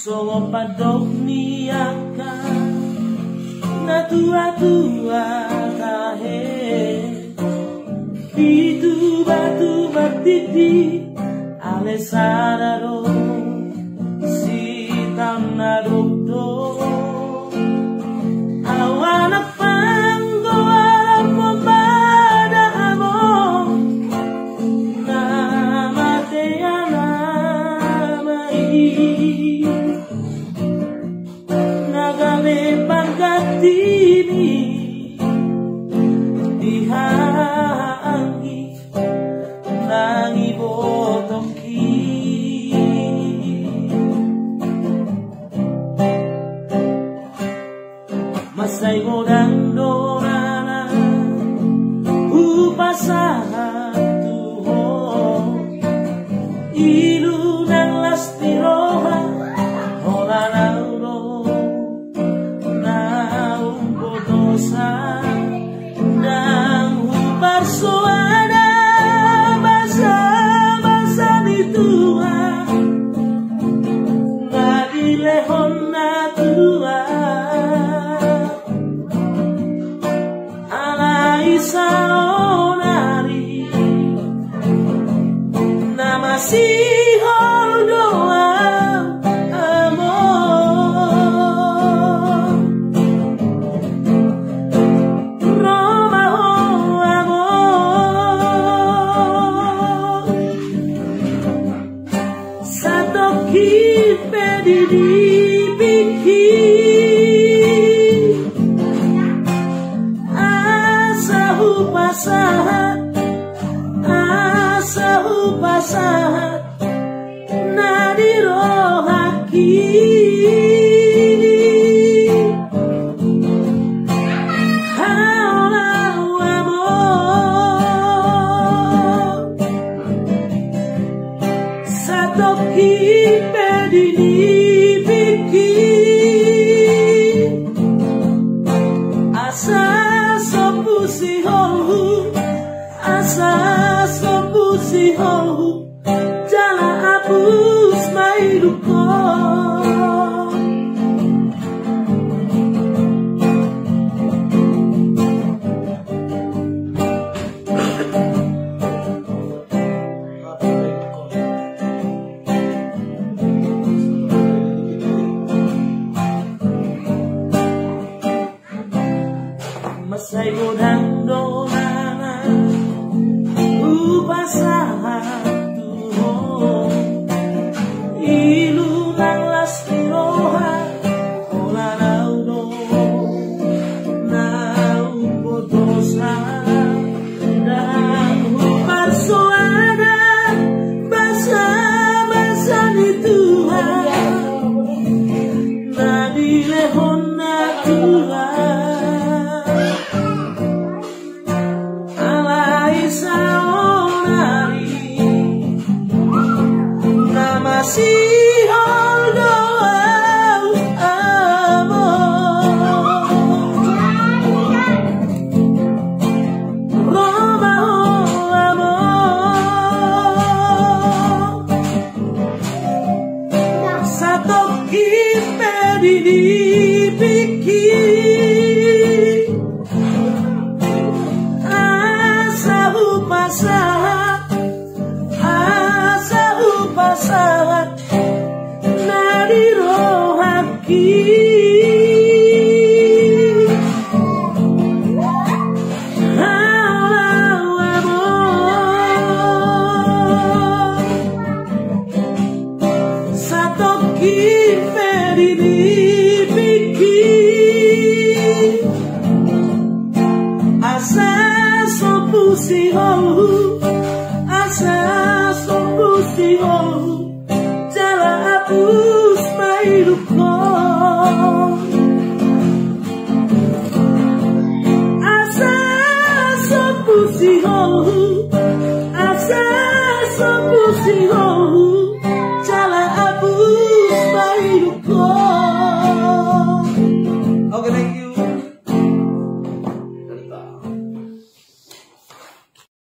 Songo padok niaka na tua-tua tahe Pitu batu bertiti ale sadaro si tanah rukdo awana panggo membada amo nama teana mai nagame panggatini dihangi nangi botoki masay godang dorana upasahan tuho ilu nang lastiroha hola nauro naung bodosa nang uparsoana basa-basa ditua ngadilehon na tua saonari nama si holdoa amor Roma ho amor satu kipe di pasahat nadirohaki haulau amor satoki pedini pikir asa sopusi hohu asa sopusi hohu jala hapus mailuko masay godang dorana upasahan ilu nang lastiroha hola naudo naung bodosa dan uparsoana basa-basa ditua nadilehon na tua alai saonari nama si dipikir asa upasahat nadirohaki haulau amor satoki pedini asa sopusi hohu asa sopusi hohu jala hapus mailuko asa sopusi hohu asa sopusi hohu